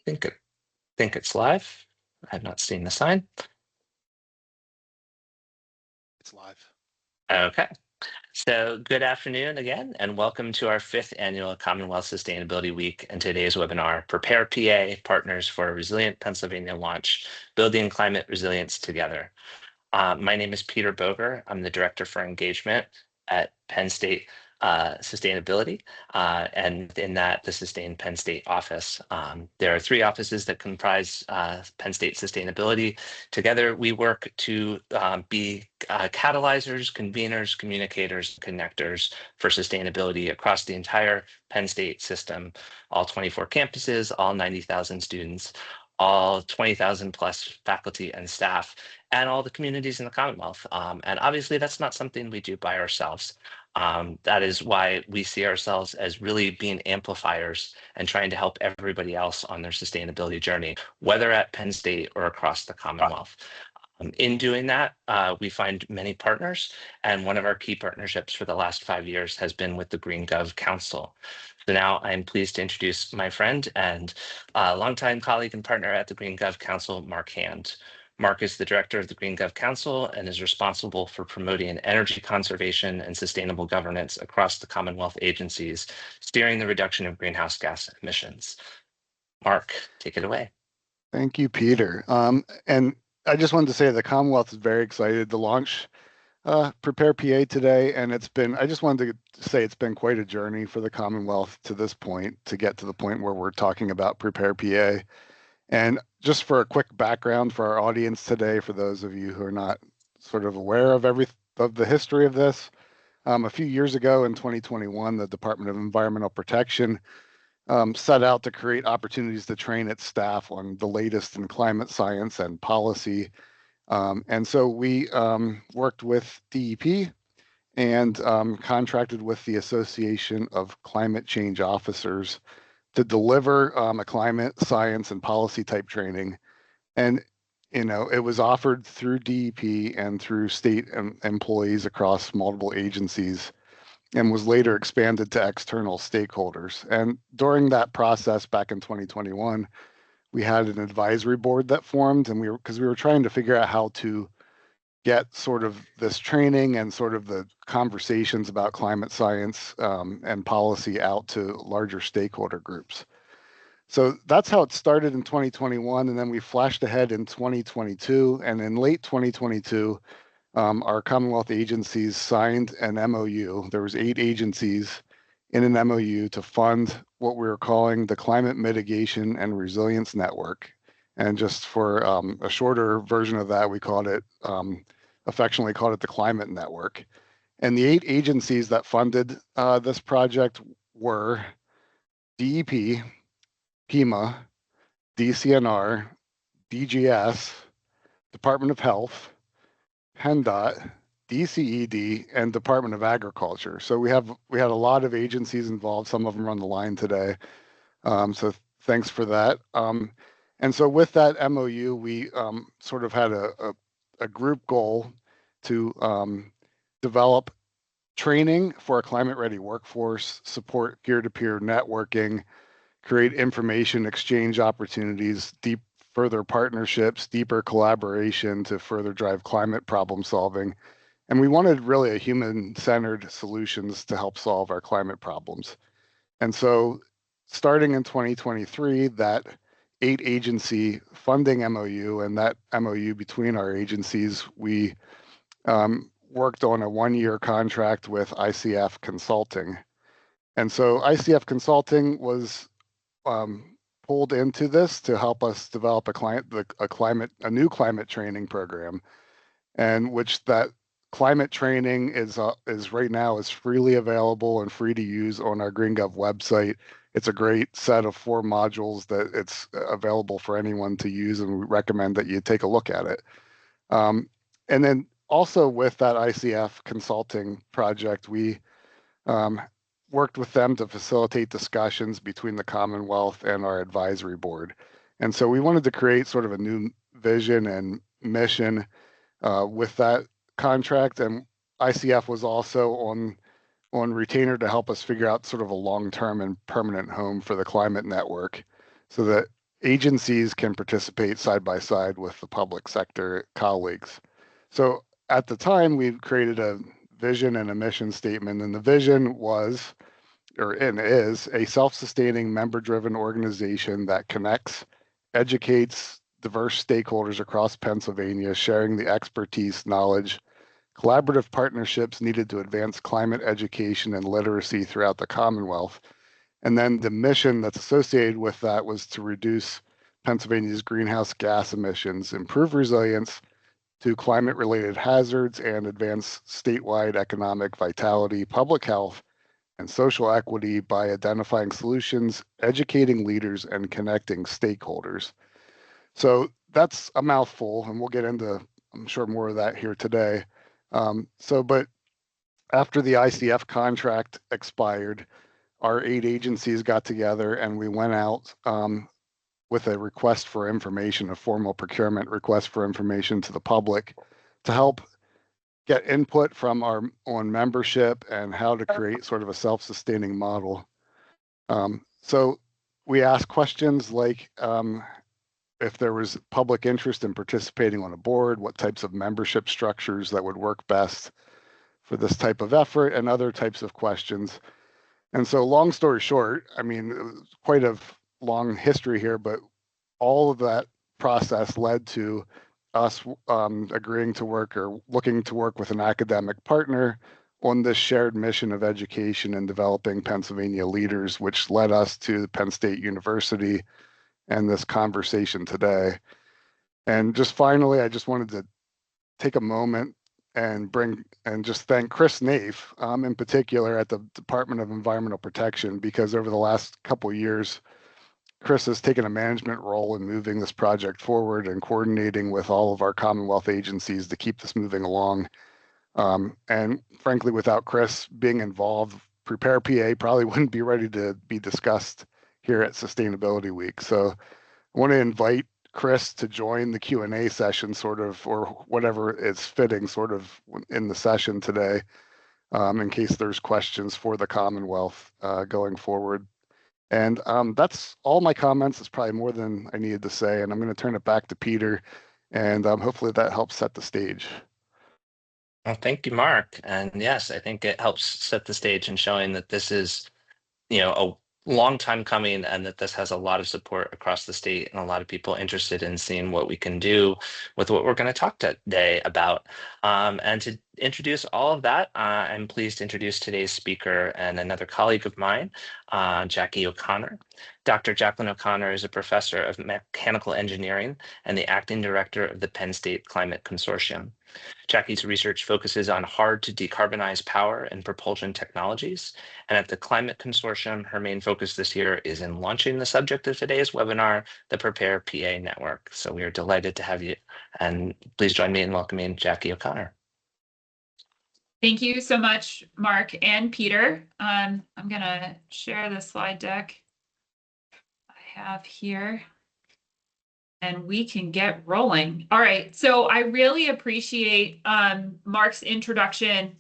Think think it's live. I have not seen the sign. It's live. Okay. So good afternoon again, and welcome to our 5th annual Commonwealth Sustainability Week and today's webinar, Prepare PA, Partners for a Resilient Pennsylvania Launch, Building Climate Resilience Together. My name is Peter Boger. I'm the Director for Engagement at Penn State Sustainability, and in that, the Sustain Penn State office. There are 3 offices that comprise Penn State Sustainability. Together, we work to be catalyzers, conveners, communicators, connectors for sustainability across the entire Penn State system, all 24 campuses, all 90,000 students, all 20,000 plus faculty and staff, and all the communities in the Commonwealth. And obviously, that's not something we do by ourselves. That is why we see ourselves as really being amplifiers and trying to help everybody else on their sustainability journey, whether at Penn State or across the Commonwealth. In doing that, we find many partners, and one of our key partnerships for the last 5 years has been with the Green Gov Council. So now I'm pleased to introduce my friend and longtime colleague and partner at the Green Gov Council, Mark Hand. Mark is the director of the Green Gov Council and is responsible for promoting energy conservation and sustainable governance across the Commonwealth agencies, steering the reduction of greenhouse gas emissions. Mark, take it away. Thank you, Peter. And I just wanted to say the Commonwealth is very excited to launch Prepare PA today. And I just wanted to say it's been quite a journey for the Commonwealth to this point, to get to the point where we're talking about Prepare PA. And just for a quick background for our audience today, for those of you who are not sort of aware of the history of this, a few years ago in 2021, the Department of Environmental Protection set out to create opportunities to train its staff on the latest in climate science and policy. And so we worked with DEP and contracted with the Association of Climate Change Officers to deliver a climate science and policy type training. And, it was offered through DEP and through state employees across multiple agencies and was later expanded to external stakeholders. And during that process back in 2021, we had an advisory board that formed, and we were trying to figure out how to get sort of this training and sort of the conversations about climate science and policy out to larger stakeholder groups. So that's how it started in 2021, and then we flashed ahead in 2022, and in late 2022, our Commonwealth agencies signed an MOU. There was 8 agencies in an MOU to fund what we were calling the Climate Mitigation and Resilience Network. And just for a shorter version of that, we affectionately called it the Climate Network. And the 8 agencies that funded this project were DEP, PEMA, DCNR, DGS, Department of Health, PennDOT, DCED, and Department of Agriculture. So we had a lot of agencies involved. Some of them are on the line today. So thanks for that. And so with that MOU, we sort of had a group goal to develop training for a climate-ready workforce, support peer-to-peer networking, create information exchange opportunities, further partnerships, deeper collaboration to further drive climate problem solving. And we wanted really a human-centered solutions to help solve our climate problems. And so starting in 2023, that 8 agency funding MOU and that MOU between our agencies, we worked on a 1-year contract with ICF Consulting. And so ICF Consulting was pulled into this to help us develop a new climate training program, and which that climate training is right now is freely available and free to use on our GreenGov website. It's a great set of 4 modules that it's available for anyone to use, and we recommend that you take a look at it. And then also with that ICF consulting project, we worked with them to facilitate discussions between the Commonwealth and our advisory board. And so we wanted to create sort of a new vision and mission with that contract. And ICF was also on retainer to help us figure out sort of a long-term and permanent home for the climate network. so that agencies can participate side by side with the public sector colleagues. So at the time, we created a vision and a mission statement, and the vision was, and is, a self-sustaining, member-driven organization that connects, educates diverse stakeholders across Pennsylvania, sharing the expertise, knowledge, collaborative partnerships needed to advance climate education and literacy throughout the Commonwealth. And then the mission that's associated with that was to reduce Pennsylvania's greenhouse gas emissions, improve resilience to climate-related hazards, and advance statewide economic vitality, public health, and social equity by identifying solutions, educating leaders, and connecting stakeholders. So that's a mouthful, and we'll get into, I'm sure, more of that here today. But after the ICF contract expired, our 8 agencies got together and we went out with a request for information, a formal procurement request for information to the public to help get input from our own membership and how to create sort of a self-sustaining model. So we asked questions like if there was public interest in participating on a board, what types of membership structures that would work best for this type of effort, and other types of questions. And so long story short, I mean, it was quite a long history here, but all of that process led to us agreeing to work or looking to work with an academic partner on this shared mission of education and developing Pennsylvania leaders, which led us to Penn State University and this conversation today. And just finally, I just wanted to take a moment and just thank Chris Naif in particular at the Department of Environmental Protection, because over the last couple of years, Chris has taken a management role in moving this project forward and coordinating with all of our Commonwealth agencies to keep this moving along. And frankly, without Chris being involved, Prepare PA probably wouldn't be ready to be discussed here at Sustainability Week. So I want to invite Chris to join the Q&A session sort of, or whatever is fitting sort of in the session today, in case there's questions for the Commonwealth going forward. And that's all my comments. It's probably more than I needed to say, and I'm going to turn it back to Peter, and hopefully that helps set the stage. Well, thank you, Mark. And yes, I think it helps set the stage in showing that this is, a long time coming and that this has a lot of support across the state and a lot of people interested in seeing what we can do with what we're going to talk today about. And to introduce all of that, I'm pleased to introduce today's speaker and another colleague of mine, Jackie O'Connor. Dr. Jacqueline O'Connor is a professor of mechanical engineering and the acting director of the Penn State Climate Consortium. Jackie's research focuses on hard to decarbonize power and propulsion technologies. And at the Climate Consortium, her main focus this year is in launching the subject of today's webinar, the Prepare PA Network. So we are delighted to have you. And please join me in welcoming Jackie O'Connor. Thank you so much, Mark and Peter. I'm going to share the slide deck I have here, and we can get rolling. All right, so I really appreciate Mark's introduction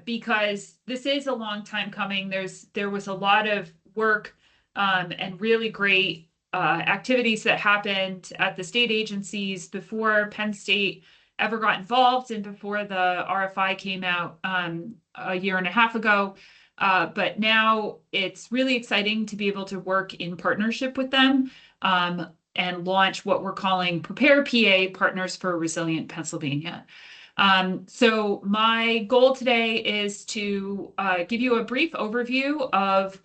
because this is a long time coming. There was a lot of work and really great activities that happened at the state agencies before Penn State ever got involved and before the RFI came out a year and a half ago. But now it's really exciting to be able to work in partnership with them and launch what we're calling Prepare PA, Partners for Resilient Pennsylvania. So my goal today is to give you a brief overview of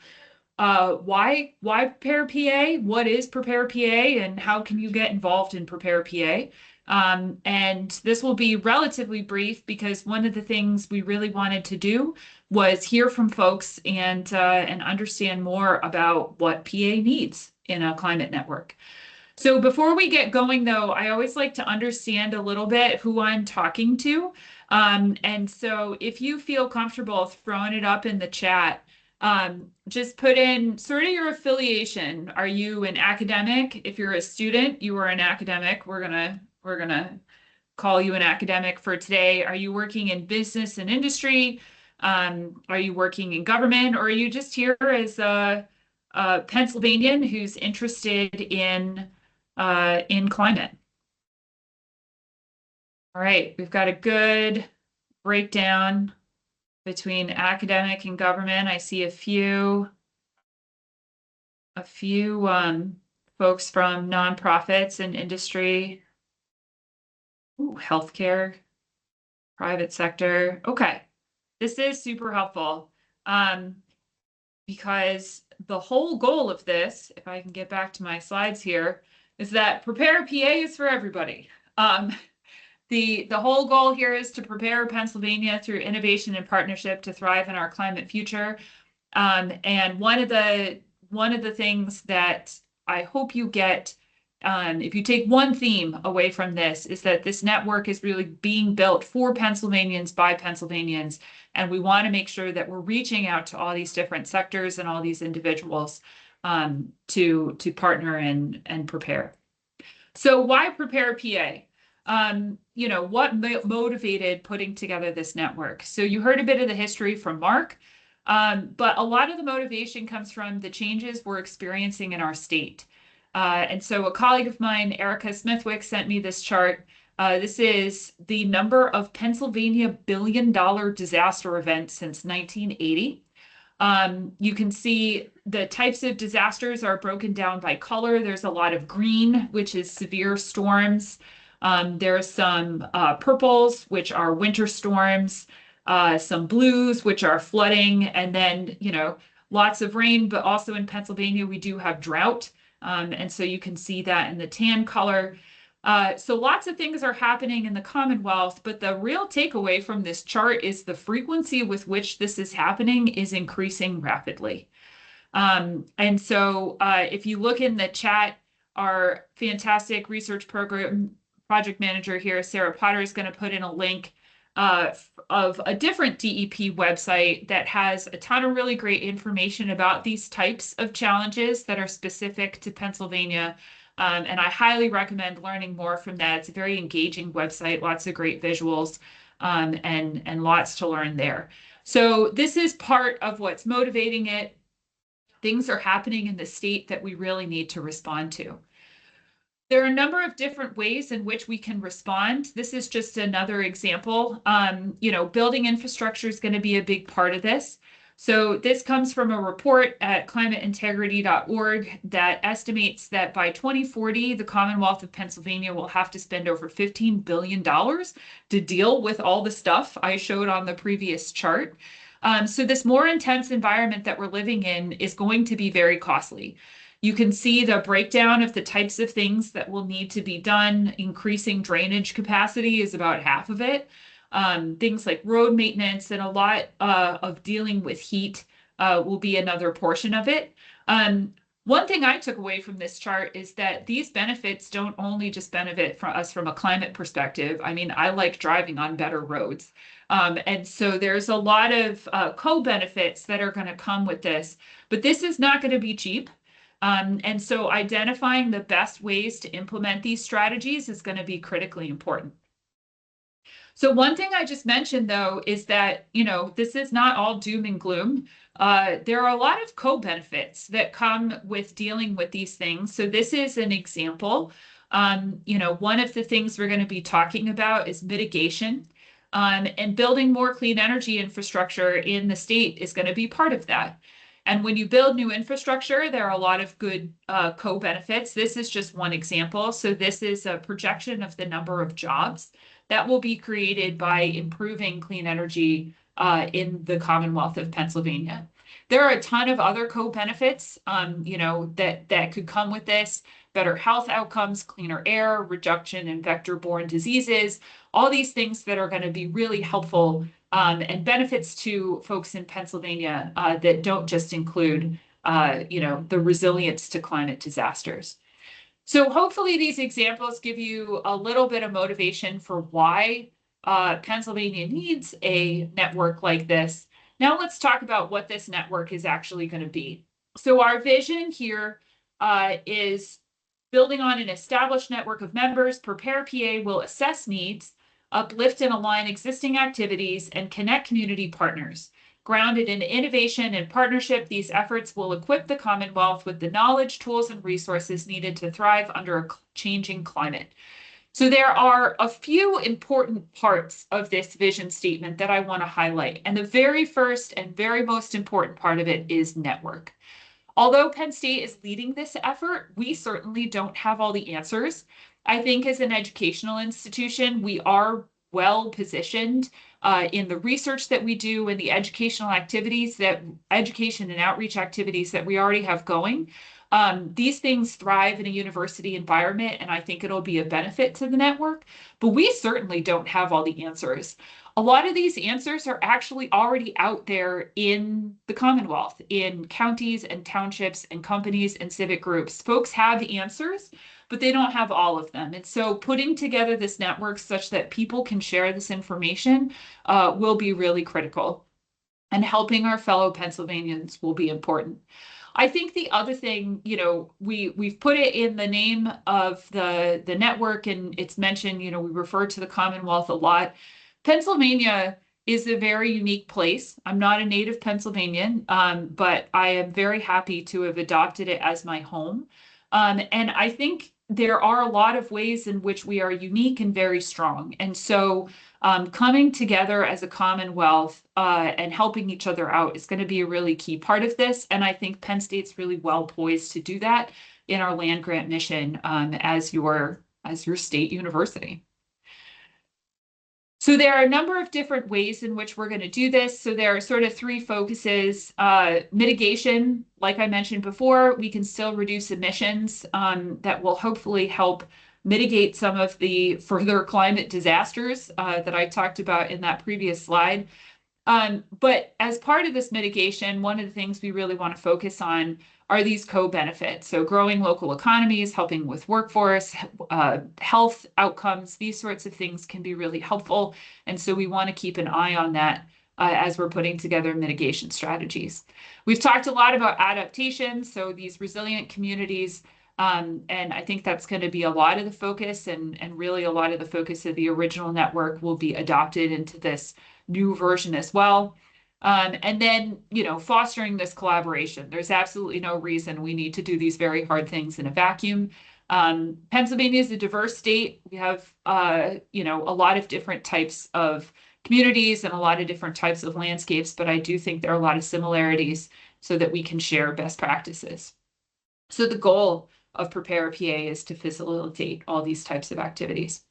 why Prepare PA, what is Prepare PA, and how can you get involved in Prepare PA. And this will be relatively brief because one of the things we really wanted to do was hear from folks and understand more about what PA needs in a climate network. So before we get going, though, I always like to understand a little bit who I'm talking to. And so if you feel comfortable throwing it up in the chat, just put in sort of your affiliation. Are you an academic? If you're a student, you are an academic. We're gonna call you an academic for today. Are you working in business and industry? Are you working in government, or are you just here as a Pennsylvanian who's interested in climate. All right, we've got a good breakdown between academic and government. I see a few folks from nonprofits and industry. Ooh, healthcare, private sector. Okay, this is super helpful because the whole goal of this, if I can get back to my slides here, is that Prepare PA is for everybody. The whole goal here is to prepare Pennsylvania through innovation and partnership to thrive in our climate future. And one of the things that I hope you get, if you take one theme away from this, is that this network is really being built for Pennsylvanians by Pennsylvanians. And we want to make sure that we're reaching out to all these different sectors and all these individuals to partner and prepare. So why Prepare PA? What motivated putting together this network? So you heard a bit of the history from Mark, but a lot of the motivation comes from the changes we're experiencing in our state. And so a colleague of mine, Erica Smithwick, sent me this chart. This is the number of Pennsylvania billion-dollar disaster events since 1980. You can see the types of disasters are broken down by color. There's a lot of green, which is severe storms. There's some purples, which are winter storms, some blues, which are flooding, and then, lots of rain, but also in Pennsylvania, we do have drought. And so you can see that in the tan color. So lots of things are happening in the Commonwealth, but the real takeaway from this chart is the frequency with which this is happening is increasing rapidly. And so if you look in the chat, our fantastic research program project manager here, Sarah Potter, is going to put in a link of a different DEP website that has a ton of really great information about these types of challenges that are specific to Pennsylvania. And I highly recommend learning more from that. It's a very engaging website, lots of great visuals, and lots to learn there. So this is part of what's motivating it. Things are happening in the state that we really need to respond to. There are a number of different ways in which we can respond. This is just another example. Building infrastructure is going to be a big part of this. So this comes from a report at climateintegrity.org that estimates that by 2040, the Commonwealth of Pennsylvania will have to spend over $15 billion to deal with all the stuff I showed on the previous chart. So this more intense environment that we're living in is going to be very costly. You can see the breakdown of the types of things that will need to be done. Increasing drainage capacity is about half of it. Things like road maintenance and a lot of dealing with heat will be another portion of it. One thing I took away from this chart is that these benefits don't only just benefit from us from a climate perspective. I mean, I like driving on better roads. And so there's a lot of co-benefits that are going to come with this, but this is not going to be cheap. And so identifying the best ways to implement these strategies is going to be critically important. So one thing I just mentioned, though, is that, this is not all doom and gloom. There are a lot of co-benefits that come with dealing with these things. So this is an example. One of the things we're going to be talking about is mitigation. And building more clean energy infrastructure in the state is going to be part of that. And when you build new infrastructure, there are a lot of good co-benefits. This is just one example. So this is a projection of the number of jobs that will be created by improving clean energy in the Commonwealth of Pennsylvania. There are a ton of other co-benefits, that could come with this: better health outcomes, cleaner air, reduction in vector-borne diseases, all these things that are going to be really helpful and benefits to folks in Pennsylvania that don't just include, the resilience to climate disasters. So hopefully these examples give you a little bit of motivation for why Pennsylvania needs a network like this. Now let's talk about what this network is actually going to be. So our vision here is building on an established network of members. Prepare PA will assess needs, uplift and align existing activities, and connect community partners. Grounded in innovation and partnership, these efforts will equip the Commonwealth with the knowledge, tools, and resources needed to thrive under a changing climate. So there are a few important parts of this vision statement that I want to highlight. And the very first and very most important part of it is network. Although Penn State is leading this effort, we certainly don't have all the answers. I think as an educational institution, we are well positioned in the research that we do and the educational activities that education and outreach activities that we already have going. These things thrive in a university environment, and I think it'll be a benefit to the network, but we certainly don't have all the answers. A lot of these answers are actually already out there in the Commonwealth, in counties and townships and companies and civic groups. Folks have answers, but they don't have all of them. And so putting together this network such that people can share this information will be really critical. And helping our fellow Pennsylvanians will be important. I think the other thing, you know, we've put it in the name of the network, and it's mentioned, you know, we refer to the Commonwealth a lot. Pennsylvania is a very unique place. I'm not a native Pennsylvanian, but I am very happy to have adopted it as my home. And I think there are a lot of ways in which we are unique and very strong. And so coming together as a Commonwealth and helping each other out is going to be a really key part of this. And I think Penn State's really well poised to do that in our land grant mission as your state university. So there are a number of different ways in which we're going to do this. So there are sort of three focuses. Mitigation, like I mentioned before, we can still reduce emissions that will hopefully help mitigate some of the further climate disasters that I talked about in that previous slide. But as part of this mitigation, one of the things we really want to focus on are these co-benefits. So growing local economies, helping with workforce, health outcomes, these sorts of things can be really helpful. And so we want to keep an eye on that as we're putting together mitigation strategies. We've talked a lot about adaptation, so these resilient communities, and I think that's going to be a lot of the focus, and really a lot of the focus of the original network will be adopted into this new version as well. And then, you know, fostering this collaboration. There's absolutely no reason we need to do these very hard things in a vacuum. Pennsylvania is a diverse state. We have, you know, a lot of different types of communities and a lot of different types of landscapes, but I do think there are a lot of similarities so that we can share best practices. So the goal of Prepare PA is to facilitate all these types of activities.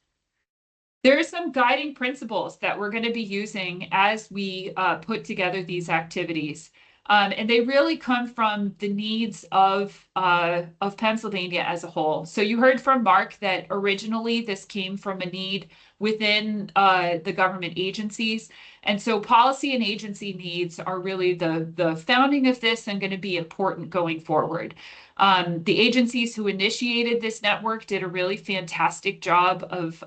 There are some guiding principles that we're going to be using as we put together these activities. And they really come from the needs of Pennsylvania as a whole. So you heard from Mark that originally this came from a need within the government agencies. And so policy and agency needs are really the founding of this and going to be important going forward. The agencies who initiated this network did a really fantastic job of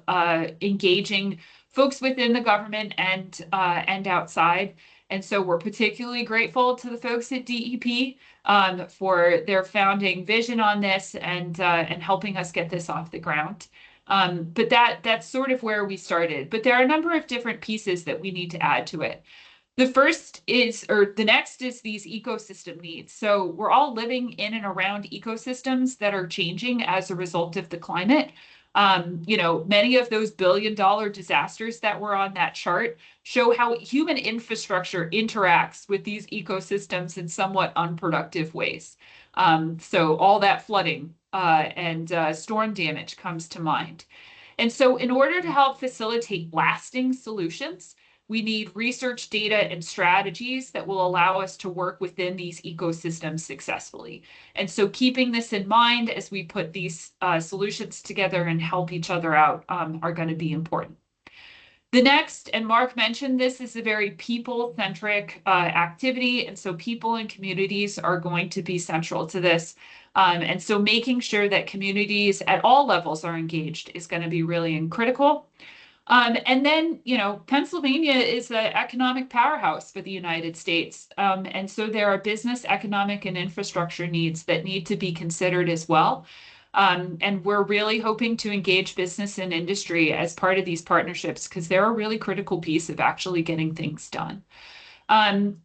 engaging folks within the government and outside. And so we're particularly grateful to the folks at DEP for their founding vision on this and helping us get this off the ground. But that's sort of where we started. But there are a number of different pieces that we need to add to it. The first is, or the next is these ecosystem needs. So we're all living in and around ecosystems that are changing as a result of the climate. You know, many of those billion-dollar disasters that were on that chart show how human infrastructure interacts with these ecosystems in somewhat unproductive ways. So all that flooding and storm damage comes to mind. And so in order to help facilitate lasting solutions, we need research data and strategies that will allow us to work within these ecosystems successfully. And so keeping this in mind as we put these solutions together and help each other out are going to be important. The next, and Mark mentioned this, is a very people-centric activity. And so people and communities are going to be central to this. And so making sure that communities at all levels are engaged is going to be really critical. And then, you know, Pennsylvania is an economic powerhouse for the United States. And so there are business, economic, and infrastructure needs that need to be considered as well. And we're really hoping to engage business and industry as part of these partnerships because they're a really critical piece of actually getting things done.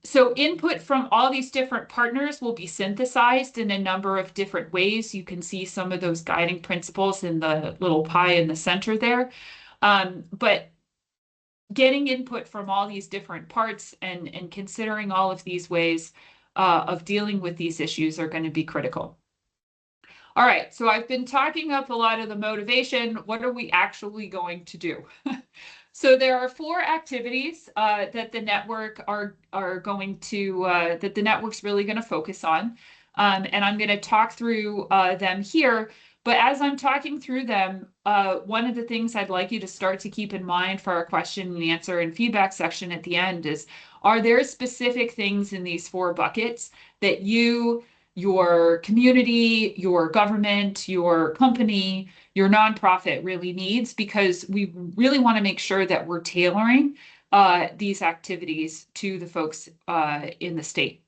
So input from all these different partners will be synthesized in a number of different ways. You can see some of those guiding principles in the little pie in the center there. But getting input from all these different parts and considering all of these ways of dealing with these issues are going to be critical. All right, so I've been talking up a lot of the motivation. What are we actually going to do? So there are 4 activities that the network are going to that the network's really going to focus on, and I'm going to talk through them here. But as I'm talking through them, one of the things I'd like you to start to keep in mind for our question and answer and feedback section at the end is: are there specific things in these 4 buckets that you, your community, your government, your company, your nonprofit really needs? Because we really want to make sure that we're tailoring these activities to the folks in the state.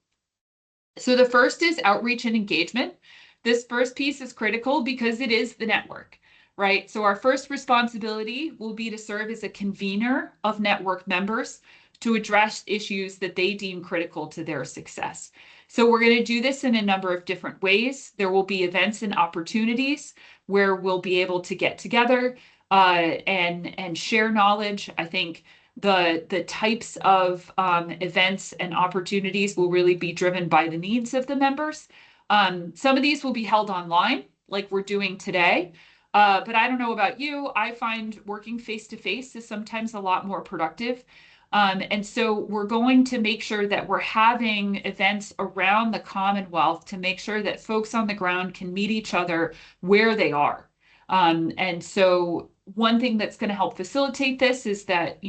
So the first is outreach and engagement. This first piece is critical because it is the network, right? So our first responsibility will be to serve as a convener of network members to address issues that they deem critical to their success. So we're going to do this in a number of different ways. There will be events and opportunities where we'll be able to get together and share knowledge. I think the types of events and opportunities will really be driven by the needs of the members. Some of these will be held online, like we're doing today. But I don't know about you, I find working face-to-face is sometimes a lot more productive. And so we're going to make sure that we're having events around the Commonwealth to make sure that folks on the ground can meet each other where they are. And so one thing that's going to help facilitate this is that,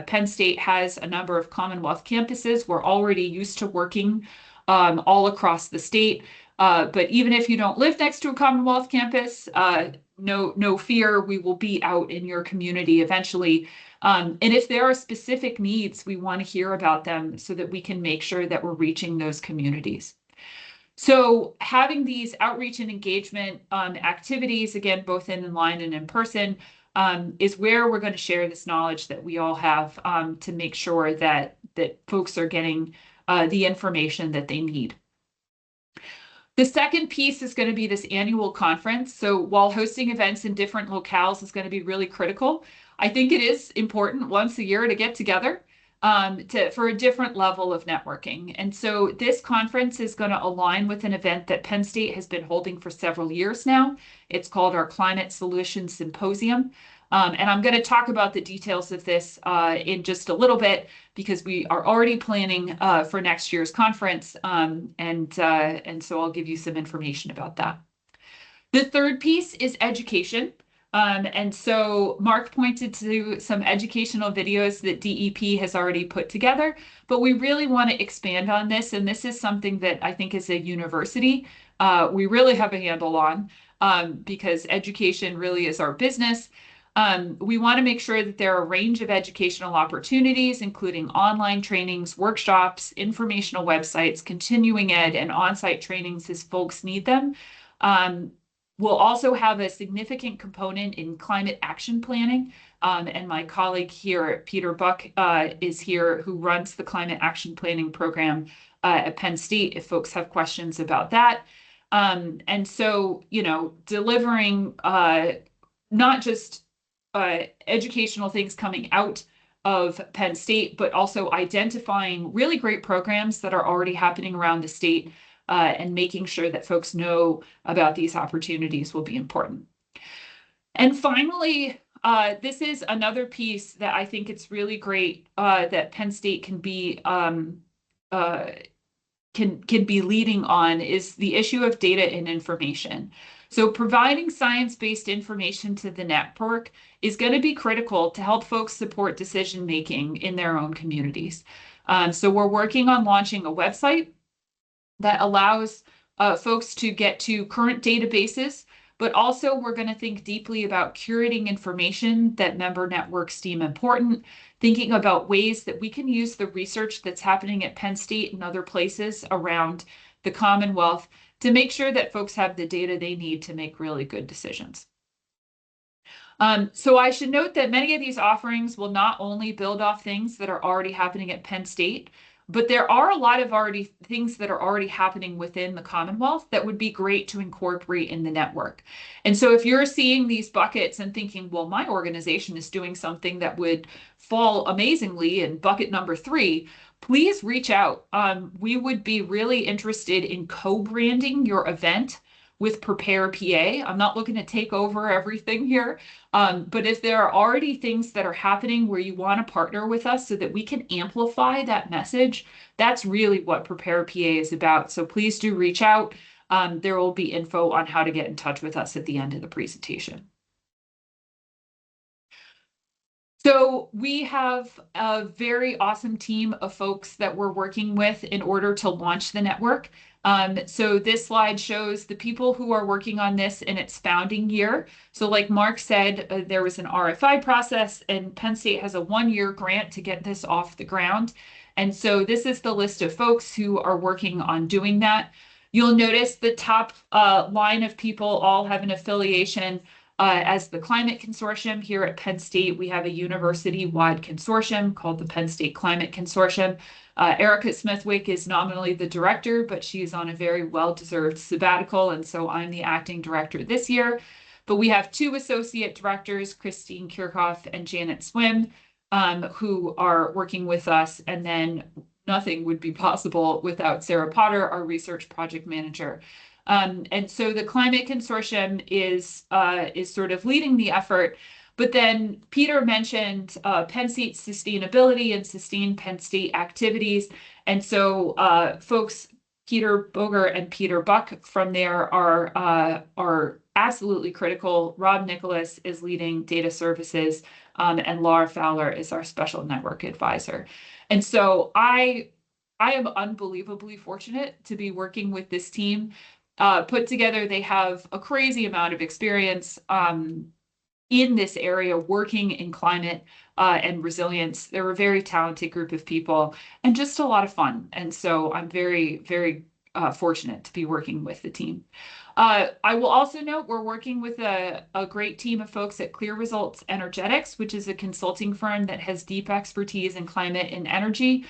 Penn State has a number of Commonwealth campuses. We're already used to working all across the state. But even if you don't live next to a Commonwealth campus, no fear, we will be out in your community eventually. And if there are specific needs, we want to hear about them so that we can make sure that we're reaching those communities. So having these outreach and engagement activities, again, both in line and in person, is where we're going to share this knowledge that we all have to make sure that folks are getting the information that they need. The second piece is going to be this annual conference. So while hosting events in different locales is going to be really critical, I think it is important once a year to get together for a different level of networking. And so this conference is going to align with an event that Penn State has been holding for several years now. It's called our Climate Solutions Symposium. And I'm going to talk about the details of this in just a little bit, because we are already planning for next year's conference. And so I'll give you some information about that. The third piece is education. And so Mark pointed to some educational videos that DEP has already put together, but we really want to expand on this. And this is something that I think as a university, we really have a handle on because education really is our business. We want to make sure that there are a range of educational opportunities, including online trainings, workshops, informational websites, continuing ed, and on-site trainings as folks need them. We'll also have a significant component in climate action planning. And my colleague here, Peter Buck, is here, who runs the climate action planning program at Penn State, if folks have questions about that. And so, delivering not just educational things coming out of Penn State, but also identifying really great programs that are already happening around the state and making sure that folks know about these opportunities will be important. And finally, this is another piece that I think it's really great that Penn State can be leading on, is the issue of data and information. So providing science-based information to the network is going to be critical to help folks support decision-making in their own communities. So we're working on launching a website that allows folks to get to current databases, but also we're going to think deeply about curating information that member networks deem important, thinking about ways that we can use the research that's happening at Penn State and other places around the Commonwealth to make sure that folks have the data they need to make really good decisions. So I should note that many of these offerings will not only build off things that are already happening at Penn State, but there are a lot of things that are already happening within the Commonwealth that would be great to incorporate in the network. And so if you're seeing these buckets and thinking, well, my organization is doing something that would fall amazingly in bucket number 3, please reach out. We would be really interested in co-branding your event with Prepare PA. I'm not looking to take over everything here, but if there are already things that are happening where you want to partner with us so that we can amplify that message, that's really what Prepare PA is about. So please do reach out. There will be info on how to get in touch with us at the end of the presentation. So we have a very awesome team of folks that we're working with in order to launch the network. So this slide shows the people who are working on this in its founding year. So like Mark said, there was an RFI process, and Penn State has a 1-year grant to get this off the ground. And so this is the list of folks who are working on doing that. You'll notice the top line of people all have an affiliation as the Climate Consortium. Here at Penn State, we have a university-wide consortium called the Penn State Climate Consortium. Erica Smithwick is nominally the director, but she's on a very well-deserved sabbatical, and so I'm the acting director this year. But we have 2 associate directors, Christine Kirchhoff and Janet Swim, who are working with us, and then nothing would be possible without Sarah Potter, our research project manager. And so the Climate Consortium is sort of leading the effort. But then Peter mentioned Penn State sustainability and sustain Penn State activities. And so folks, Peter Boger and Peter Buck from there are absolutely critical. Rob Nicholas is leading data services, and Laura Fowler is our special network advisor. And so I am unbelievably fortunate to be working with this team. Put together, they have a crazy amount of experience in this area, working in climate and resilience. They're a very talented group of people and just a lot of fun. And so I'm very, very fortunate to be working with the team. I will also note we're working with a great team of folks at Clear Results Energetics, which is a consulting firm that has deep expertise in climate and energy.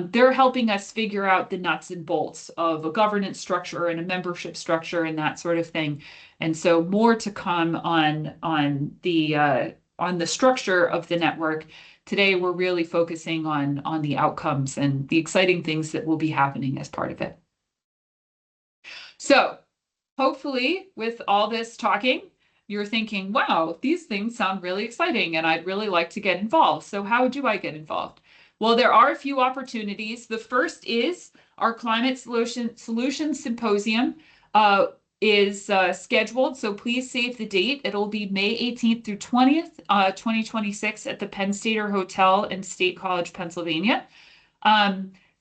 They're helping us figure out the nuts and bolts of a governance structure and a membership structure and that sort of thing. And so more to come on the structure of the network. Today, we're really focusing on the outcomes and the exciting things that will be happening as part of it. So hopefully with all this talking, you're thinking, wow, these things sound really exciting and I'd really like to get involved. So how do I get involved? Well, there are a few opportunities. The first is our Climate Solutions Symposium is scheduled. So please save the date. It'll be May 18th through 20th, 2026 at the Penn State Hotel in State College, Pennsylvania.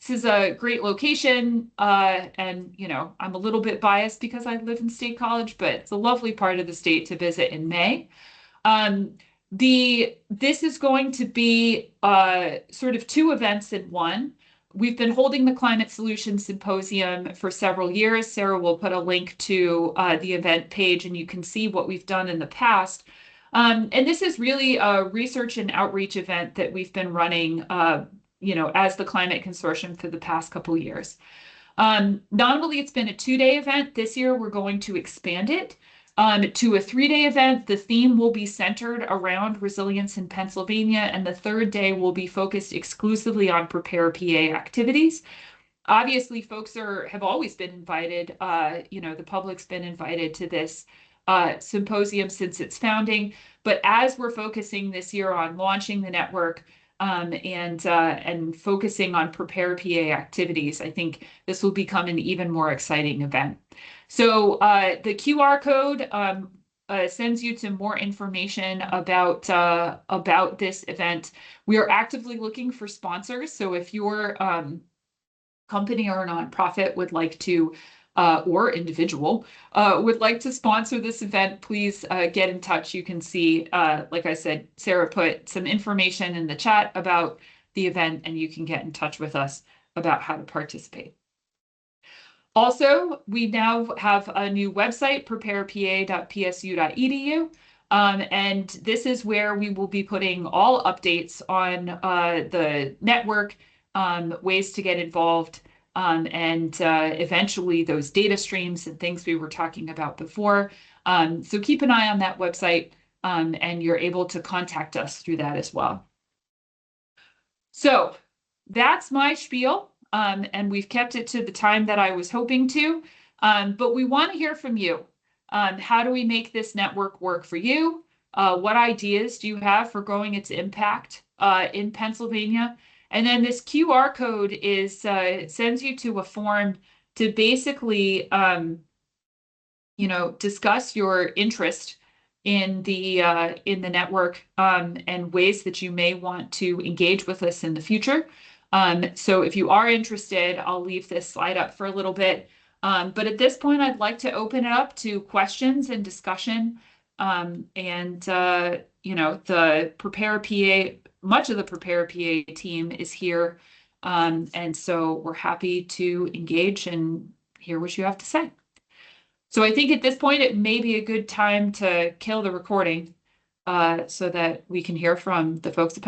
This is a great location, and I'm a little bit biased because I live in State College, but it's a lovely part of the state to visit in May. This is going to be sort of 2 events in one. We've been holding the Climate Solutions Symposium for several years. Sarah will put a link to the event page, and you can see what we've done in the past. And this is really a research and outreach event that we've been running as the Climate Consortium for the past couple of years. Nominally, it's been a 2-day event. This year, we're going to expand it to a 3-day event. The theme will be centered around resilience in Pennsylvania, and the 3rd day will be focused exclusively on Prepare PA activities. Obviously, folks have always been invited. The public's been invited to this symposium since its founding. But as we're focusing this year on launching the network, and focusing on Prepare PA activities, I think this will become an even more exciting event. So the QR code sends you to more information about this event. We are actively looking for sponsors. So if your company or nonprofit would like to or individual would like to sponsor this event, please get in touch. You can see, like I said, Sarah put some information in the chat about the event, and you can get in touch with us about how to participate. Also, we now have a new website, preparepa.psu.edu. And this is where we will be putting all updates on the network, ways to get involved, and eventually those data streams and things we were talking about before. So keep an eye on that website, and you're able to contact us through that as well. So that's my spiel, and we've kept it to the time that I was hoping to, but we want to hear from you. How do we make this network work for you? What ideas do you have for growing its impact in Pennsylvania? And then this QR code is sends you to a form to basically, discuss your interest in the network, and ways that you may want to engage with us in the future. So if you are interested, I'll leave this slide up for a little bit. But at this point, I'd like to open it up to questions and discussion. The Prepare PA, much of the Prepare PA team is here. And so we're happy to engage and hear what you have to say. So I think at this point, it may be a good time to kill the recording so that we can hear from the folks at